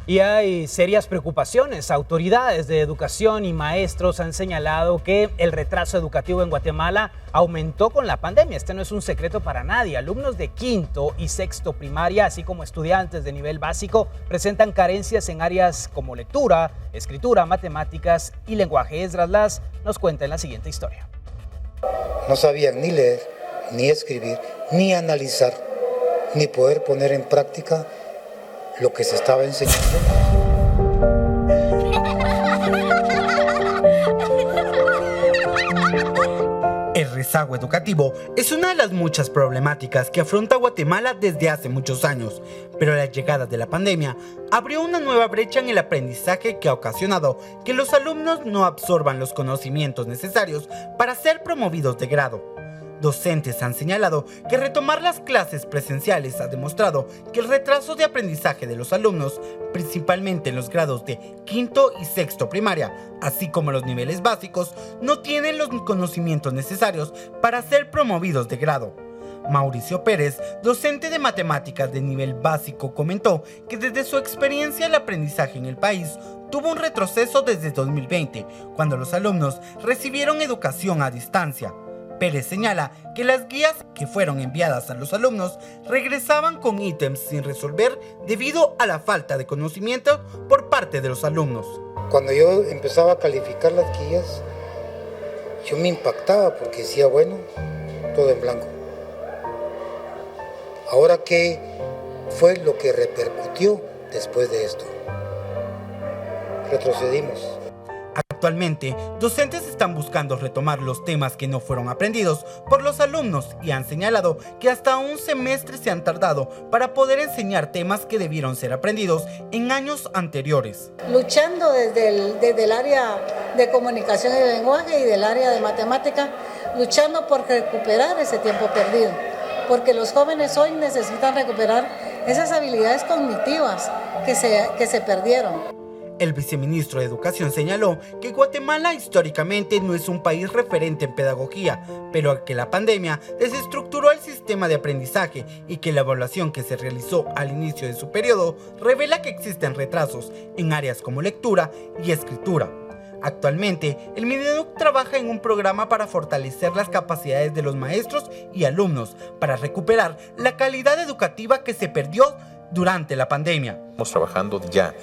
Y hay serias preocupaciones. Autoridades de educación y maestros han señalado que el retraso educativo en Guatemala aumentó con la pandemia. Este no es un secreto para nadie. Alumnos de quinto y sexto primaria, así como estudiantes de nivel básico, presentan carencias en áreas como lectura, escritura, matemáticas y lenguaje. Esdras Laz nos cuenta en la siguiente historia. No sabían ni leer, ni escribir, ni analizar, ni poder poner en práctica lo que se estaba enseñando. El rezago educativo es una de las muchas problemáticas que afronta Guatemala desde hace muchos años, pero la llegada de la pandemia abrió una nueva brecha en el aprendizaje que ha ocasionado que los alumnos no absorban los conocimientos necesarios para ser promovidos de grado. Docentes han señalado que retomar las clases presenciales ha demostrado que el retraso de aprendizaje de los alumnos, principalmente en los grados de quinto y sexto primaria, así como los niveles básicos, no tienen los conocimientos necesarios para ser promovidos de grado. Mauricio Pérez, docente de matemáticas de nivel básico, comentó que desde su experiencia el aprendizaje en el país tuvo un retroceso desde 2020, cuando los alumnos recibieron educación a distancia. Pérez señala que las guías que fueron enviadas a los alumnos regresaban con ítems sin resolver debido a la falta de conocimiento por parte de los alumnos. Cuando yo empezaba a calificar las guías, yo me impactaba porque decía, bueno, todo en blanco. Ahora, ¿qué fue lo que repercutió después de esto? Retrocedimos. Actualmente, docentes están buscando retomar los temas que no fueron aprendidos por los alumnos y han señalado que hasta un semestre se han tardado para poder enseñar temas que debieron ser aprendidos en años anteriores. Luchando desde el área de comunicación y lenguaje y del área de matemática, luchando por recuperar ese tiempo perdido, porque los jóvenes hoy necesitan recuperar esas habilidades cognitivas que se perdieron. El viceministro de Educación señaló que Guatemala históricamente no es un país referente en pedagogía, pero que la pandemia desestructuró el sistema de aprendizaje y que la evaluación que se realizó al inicio de su periodo revela que existen retrasos en áreas como lectura y escritura. Actualmente, el Mineduc trabaja en un programa para fortalecer las capacidades de los maestros y alumnos para recuperar la calidad educativa que se perdió durante la pandemia. Estamos trabajando ya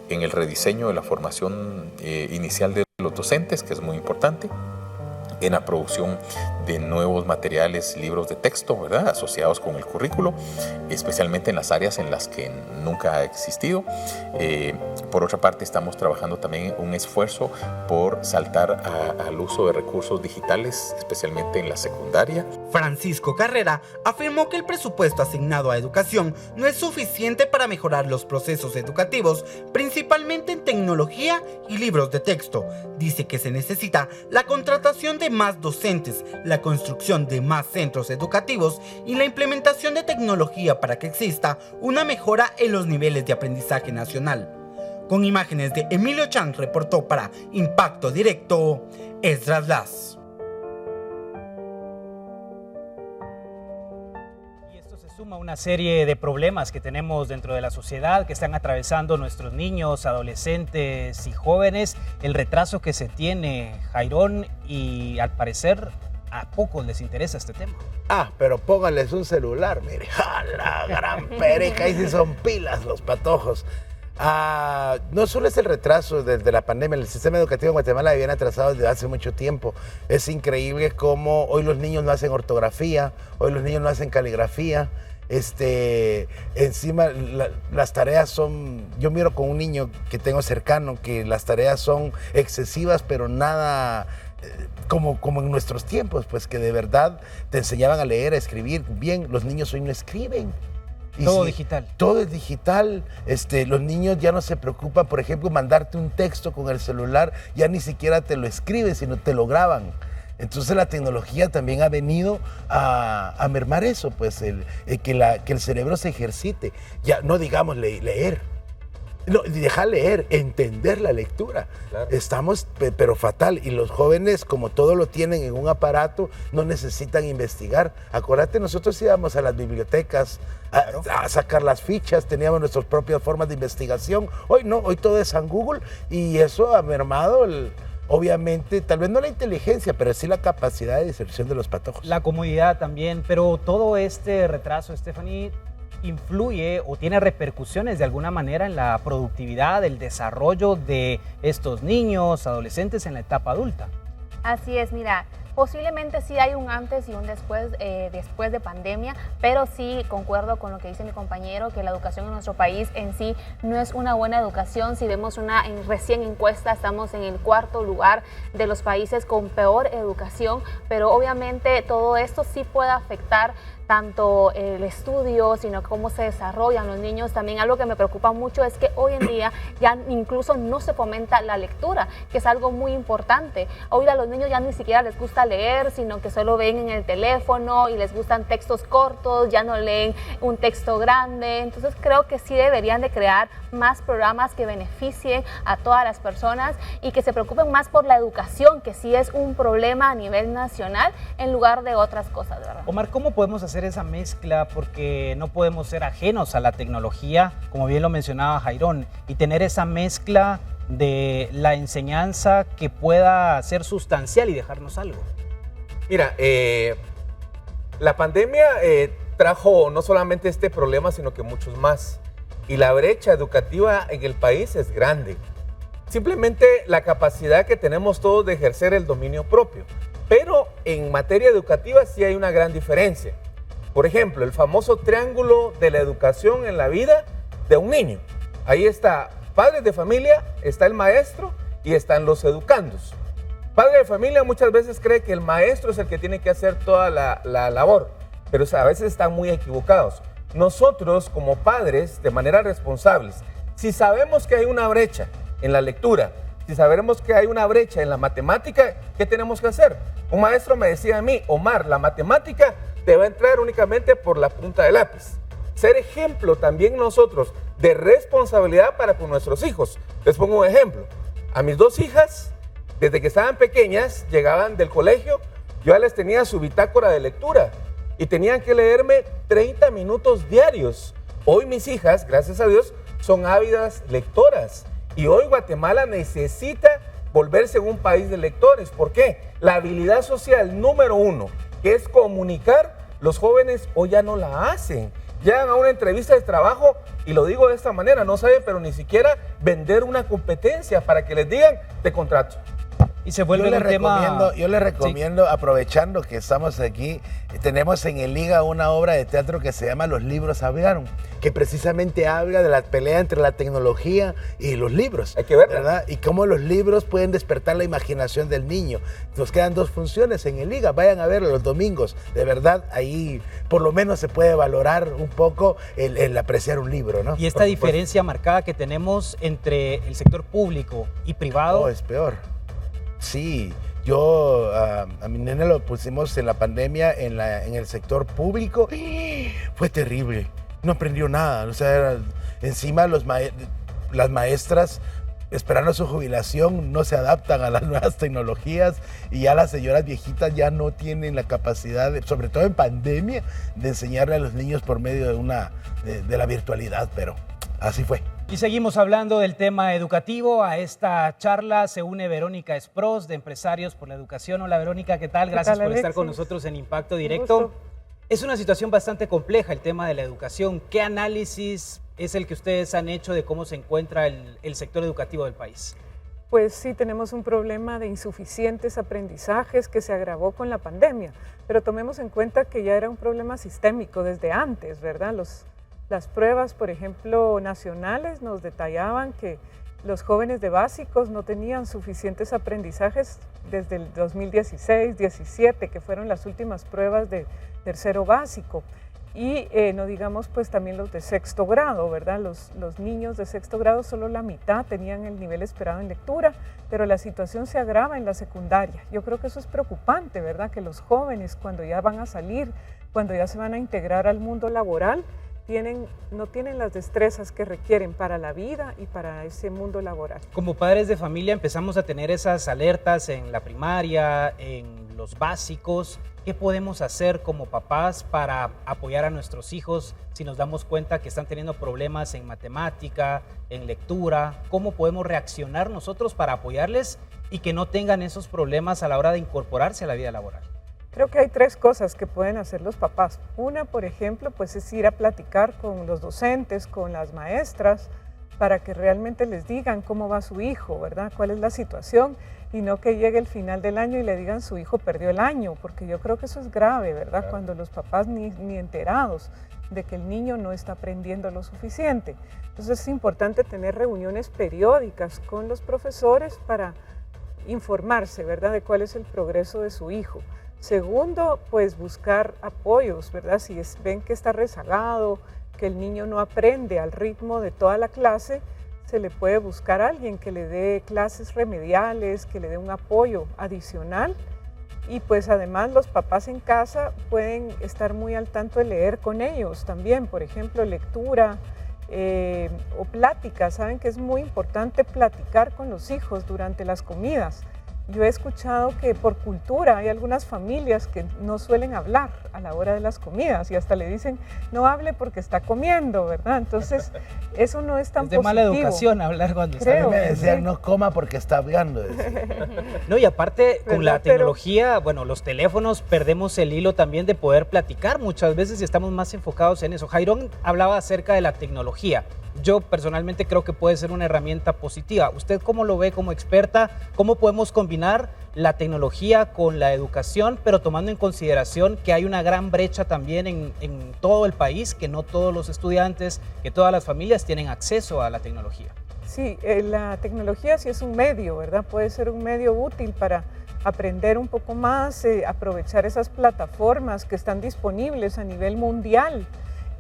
en el rediseño de la formación inicial de los docentes, que es muy importante, en la producción de nuevos materiales, libros de texto, ¿verdad?, asociados con el currículo, especialmente en las áreas en las que nunca ha existido. Por otra parte, estamos trabajando también un esfuerzo por saltar al uso de recursos digitales, especialmente en la secundaria. Francisco Carrera afirmó que el presupuesto asignado a educación no es suficiente para mejorar los procesos educativos, principalmente en tecnología y libros de texto. Dice que se necesita la contratación de más docentes, la construcción de más centros educativos y la implementación de tecnología para que exista una mejora en los niveles de aprendizaje nacional. Con imágenes de Emilio Chan, reportó para Impacto Directo, Esdras Laz. Suma una serie de problemas que tenemos dentro de la sociedad que están atravesando nuestros niños, adolescentes y jóvenes. El retraso que se tiene, Jairón, y al parecer a pocos les interesa este tema. Pero pónganles un celular, mire. ¡Ja, la gran pereca! Ahí sí son pilas los patojos. No solo es el retraso desde la pandemia, el sistema educativo en Guatemala viene atrasado desde hace mucho tiempo. Es increíble cómo hoy los niños no hacen ortografía, hoy los niños no hacen caligrafía. Encima las tareas son, yo miro con un niño que tengo cercano que las tareas son excesivas, pero nada como en nuestros tiempos, pues que de verdad te enseñaban a leer, a escribir bien. Los niños hoy no escriben. Todo digital. Todo es digital. Los niños ya no se preocupan, por ejemplo, mandarte un texto con el celular, ya ni siquiera te lo escriben, sino te lo graban. Entonces la tecnología también ha venido a mermar eso, pues que el cerebro se ejercite. Ya no digamos leer. No, deja leer, entender la lectura. Claro. Estamos, pero fatal. Y los jóvenes, como todo lo tienen en un aparato, no necesitan investigar. Acuérdate, nosotros íbamos a las bibliotecas a sacar las fichas, teníamos nuestras propias formas de investigación. Hoy no, hoy todo es en Google y eso ha mermado, obviamente, tal vez no la inteligencia, pero sí la capacidad de discernición de los patojos. La comodidad también, pero todo este retraso, Stephanie, influye o tiene repercusiones de alguna manera en la productividad, el desarrollo de estos niños, adolescentes en la etapa adulta. Así es, mira, posiblemente sí hay un antes y un después de pandemia, pero sí concuerdo con lo que dice mi compañero, que la educación en nuestro país en sí no es una buena educación. Si vemos una recién encuesta, estamos en el 4º lugar de los países con peor educación, pero obviamente todo esto sí puede afectar tanto el estudio, sino cómo se desarrollan los niños. También algo que me preocupa mucho es que hoy en día ya incluso no se fomenta la lectura, que es algo muy importante. Hoy a los niños ya ni siquiera les gusta leer, sino que solo ven en el teléfono y les gustan textos cortos, ya no leen un texto grande. Entonces creo que sí deberían de crear más programas que beneficien a todas las personas y que se preocupen más por la educación, que sí es un problema a nivel nacional, en lugar de otras cosas, ¿verdad? Omar, ¿cómo podemos hacer esa mezcla? Porque no podemos ser ajenos a la tecnología, como bien lo mencionaba Jairón, y tener esa mezcla de la enseñanza que pueda ser sustancial y dejarnos algo. Mira, la pandemia trajo no solamente este problema, sino que muchos más. Y la brecha educativa en el país es grande. Simplemente la capacidad que tenemos todos de ejercer el dominio propio. Pero en materia educativa sí hay una gran diferencia. Por ejemplo, el famoso triángulo de la educación en la vida de un niño. Ahí está padres de familia, está el maestro y están los educandos. Padre de familia muchas veces cree que el maestro es el que tiene que hacer toda la labor, pero a veces están muy equivocados. Nosotros como padres, de manera responsables, si sabemos que hay una brecha en la lectura, si sabemos que hay una brecha en la matemática, ¿qué tenemos que hacer? Un maestro me decía a mí, Omar, la matemática te va a entrar únicamente por la punta del lápiz. Ser ejemplo también nosotros de responsabilidad para con nuestros hijos. Les pongo un ejemplo. A mis 2 hijas, desde que estaban pequeñas, llegaban del colegio, yo ya les tenía su bitácora de lectura y tenían que leerme 30 minutos diarios. Hoy mis hijas, gracias a Dios, son ávidas lectoras y hoy Guatemala necesita volverse un país de lectores. ¿Por qué? La habilidad social número 1, que es comunicar, los jóvenes hoy ya no la hacen. Llegan a una entrevista de trabajo, y lo digo de esta manera, no saben, pero ni siquiera vender una competencia para que les digan, te contrato. Y se vuelve un tema... Yo les recomiendo, sí, aprovechando que estamos aquí, tenemos en el Liga una obra de teatro que se llama Los libros hablaron, que precisamente habla de la pelea entre la tecnología y los libros. Hay que verla, ¿verdad? Y cómo los libros pueden despertar la imaginación del niño. Nos quedan 2 funciones en el Liga, vayan a verlo los domingos. De verdad, ahí por lo menos se puede valorar un poco el apreciar un libro, ¿no? Y esta diferencia marcada que tenemos entre el sector público y privado... Oh, es peor. Sí, yo a mi nene lo pusimos en la pandemia en el sector público. Fue terrible, no aprendió nada. O sea, encima las maestras, esperando su jubilación, no se adaptan a las nuevas tecnologías y ya las señoras viejitas ya no tienen la capacidad, sobre todo en pandemia, de enseñarle a los niños por medio de la virtualidad, pero así fue. Y seguimos hablando del tema educativo. A esta charla se une Verónica Esproz, de Empresarios por la Educación. Hola Verónica, ¿qué tal? Gracias por estar con nosotros en Impacto Directo. Es una situación bastante compleja el tema de la educación. ¿Qué análisis es el que ustedes han hecho de cómo se encuentra el sector educativo del país? Pues sí, tenemos un problema de insuficientes aprendizajes que se agravó con la pandemia, pero tomemos en cuenta que ya era un problema sistémico desde antes, ¿verdad? Las pruebas, por ejemplo, nacionales nos detallaban que los jóvenes de básicos no tenían suficientes aprendizajes desde el 2016-17, que fueron las últimas pruebas de tercero básico. Y no digamos pues también los de 6º grado, ¿verdad? Los niños de 6º grado solo la mitad tenían el nivel esperado en lectura, pero la situación se agrava en la secundaria. Yo creo que eso es preocupante, ¿verdad? Que los jóvenes cuando ya van a salir, cuando ya se van a integrar al mundo laboral, no tienen las destrezas que requieren para la vida y para ese mundo laboral. Como padres de familia empezamos a tener esas alertas en la primaria, en los básicos. ¿Qué podemos hacer como papás para apoyar a nuestros hijos si nos damos cuenta que están teniendo problemas en matemática, en lectura? ¿Cómo podemos reaccionar nosotros para apoyarles y que no tengan esos problemas a la hora de incorporarse a la vida laboral? Creo que hay 3 cosas que pueden hacer los papás. Una, por ejemplo, pues es ir a platicar con los docentes, con las maestras, para que realmente les digan cómo va su hijo, ¿verdad? ¿Cuál es la situación? Y no que llegue el final del año y le digan su hijo perdió el año, porque yo creo que eso es grave, ¿verdad? Claro. Cuando los papás ni enterados de que el niño no está aprendiendo lo suficiente. Entonces es importante tener reuniones periódicas con los profesores para informarse, ¿verdad? De cuál es el progreso de su hijo. Segundo, pues buscar apoyos, ¿verdad? Si ven que está rezagado, que el niño no aprende al ritmo de toda la clase, se le puede buscar a alguien que le dé clases remediales, que le dé un apoyo adicional. Y pues además los papás en casa pueden estar muy al tanto de leer con ellos también, por ejemplo, lectura o plática. Saben que es muy importante platicar con los hijos durante las comidas. Yo he escuchado que por cultura hay algunas familias que no suelen hablar a la hora de las comidas y hasta le dicen no hable porque está comiendo, ¿verdad? Entonces eso no es tan positivo. Es de mala educación hablar cuando está comiendo. Me decían sí. no coma porque está hablando. No, y aparte con la tecnología, bueno, los teléfonos perdemos el hilo también de poder platicar muchas veces y estamos más enfocados en eso. Jairón hablaba acerca de la tecnología. Yo personalmente creo que puede ser una herramienta positiva. ¿Usted cómo lo ve como experta? ¿Cómo podemos combinar la tecnología con la educación, pero tomando en consideración que hay una gran brecha también en todo el país, que no todos los estudiantes, que todas las familias tienen acceso a la tecnología? Sí, la tecnología sí es un medio, ¿verdad? Puede ser un medio útil para aprender un poco más, aprovechar esas plataformas que están disponibles a nivel mundial.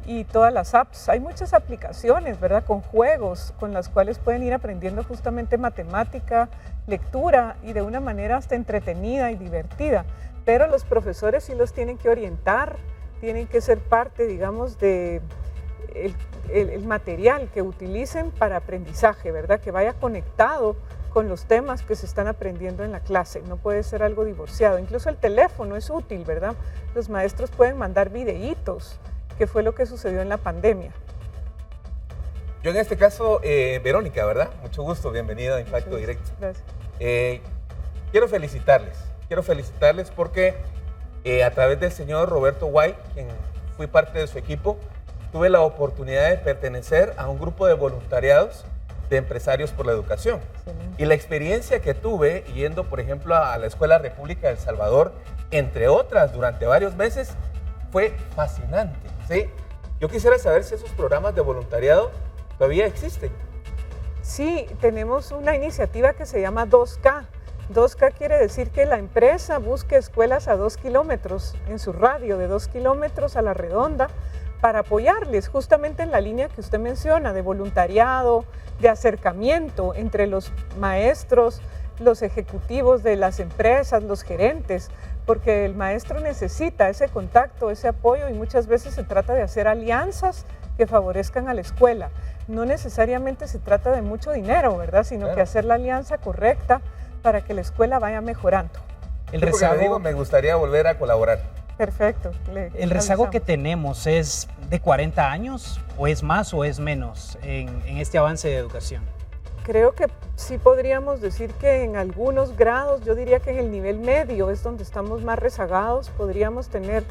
Y todas las apps, hay muchas aplicaciones, ¿verdad? Con juegos, con las cuales pueden ir aprendiendo justamente matemática, lectura y de una manera hasta entretenida y divertida. Pero los profesores sí los tienen que orientar, tienen que ser parte, digamos, de el material que utilicen para aprendizaje, ¿verdad? Que vaya conectado con los temas que se están aprendiendo en la clase, no puede ser algo divorciado. Incluso el teléfono es útil, ¿verdad? Los maestros pueden mandar videitos, que fue lo que sucedió en la pandemia. Yo en este caso, Verónica, ¿verdad? Mucho gusto, bienvenida a Impacto Directo. Gracias. Quiero felicitarles porque a través del señor Roberto Guay, quien fui parte de su equipo, tuve la oportunidad de pertenecer a un grupo de voluntariados de empresarios por la educación. Excelente. Y la experiencia que tuve yendo, por ejemplo, a la Escuela República de El Salvador, entre otras, durante varios meses, fue fascinante. ¿Sí? Yo quisiera saber si esos programas de voluntariado todavía existen. Sí, tenemos una iniciativa que se llama 2K. 2K quiere decir que la empresa busque escuelas a 2 kilómetros, en su radio de 2 kilómetros a la redonda, para apoyarles justamente en la línea que usted menciona, de voluntariado, de acercamiento entre los maestros, los ejecutivos de las empresas, los gerentes, porque el maestro necesita ese contacto, ese apoyo y muchas veces se trata de hacer alianzas que favorezcan a la escuela. No necesariamente se trata de mucho dinero, ¿verdad? Sino claro, que hacer la alianza correcta para que la escuela vaya mejorando. El rezago, me gustaría volver a colaborar. Perfecto. ¿El rezago que tenemos es de 40 años o es más o es menos en este avance de educación? Creo que sí podríamos decir que en algunos grados, yo diría que en el nivel medio es donde estamos más rezagados, podríamos tener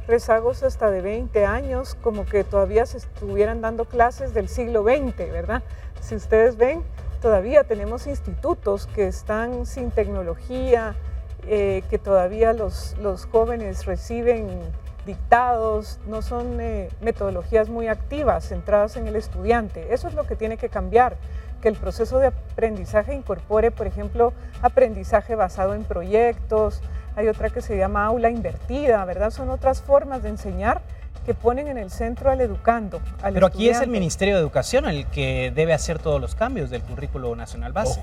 rezagos hasta de 20 años, como que todavía se estuvieran dando clases del siglo XX, ¿verdad? Si ustedes ven, todavía tenemos institutos que están sin tecnología, que todavía los jóvenes reciben dictados, no son metodologías muy activas, centradas en el estudiante. Eso es lo que tiene que cambiar, que el proceso de aprendizaje incorpore, por ejemplo, aprendizaje basado en proyectos. Hay otra que se llama aula invertida, ¿verdad? Son otras formas de enseñar que ponen en el centro al educando, al Pero aquí estudiante. es el Ministerio de Educación el que debe hacer todos los cambios del currículo nacional base.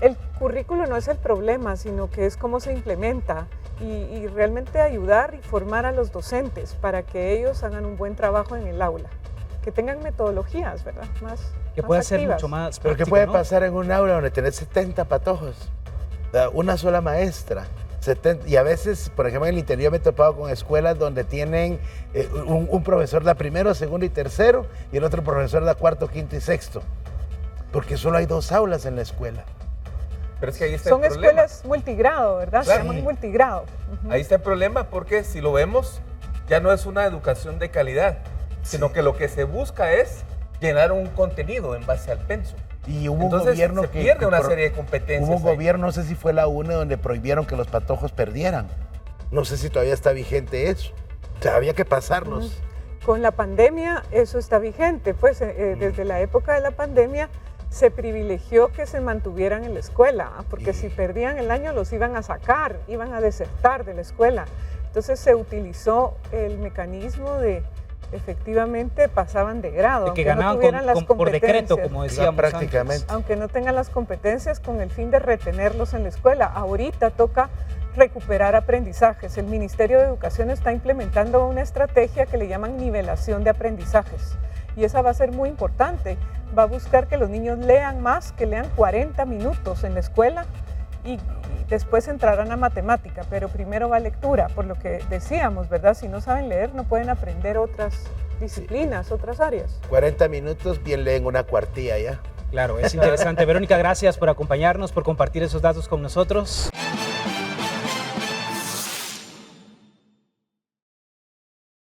El currículo no es el problema, sino que es cómo se implementa y realmente ayudar y formar a los docentes para que ellos hagan un buen trabajo en el aula. que tengan metodologías, ¿verdad? Que pueda ser activas. mucho más Pero ¿qué práctico, puede ¿no? pasar en un aula donde tenés 70 patojos? O sea, una sola maestra. 70, y a veces, por ejemplo, en el interior me he topado con escuelas donde tienen un profesor da primero, segundo y tercero, y el otro profesor da cuarto, quinto y sexto. Porque solo hay 2 aulas en la escuela. Pero es que ahí está Son el problema. escuelas multigrado, ¿verdad? Claro. Se llaman multigrado. Ahí está el problema porque si lo vemos, ya no es una educación de calidad, sino que lo que se busca es llenar un contenido en base al pensum. Y hubo Entonces, un gobierno se que pierde una serie de competencias. Hubo un ahí. gobierno, no sé si fue la UNE, donde prohibieron que los patojos perdieran. No sé si todavía está vigente eso. O sea, había que pasarlos. Con la pandemia eso está vigente, pues desde la época de la pandemia se privilegió que se mantuvieran en la escuela, porque si perdían el año los iban a sacar, iban a desertar de la escuela. Entonces se utilizó el mecanismo de efectivamente pasaban de grado, De que aunque no ganaban tuvieran las por decreto, competencias. como decíamos prácticamente. antes. Aunque no tengan las competencias con el fin de retenerlos en la escuela. Ahorita toca recuperar aprendizajes. El Ministerio de Educación está implementando una estrategia que le llaman nivelación de aprendizajes. Y esa va a ser muy importante. Va a buscar que los niños lean más, que lean 40 minutos en la escuela y después entrarán a matemática, pero primero va lectura, por lo que decíamos, ¿verdad? Si no saben leer, no pueden aprender otras disciplinas, otras áreas. 40 minutos, bien leen una cuartilla ya. Claro, es interesante. Verónica, gracias por acompañarnos, por compartir esos datos con nosotros.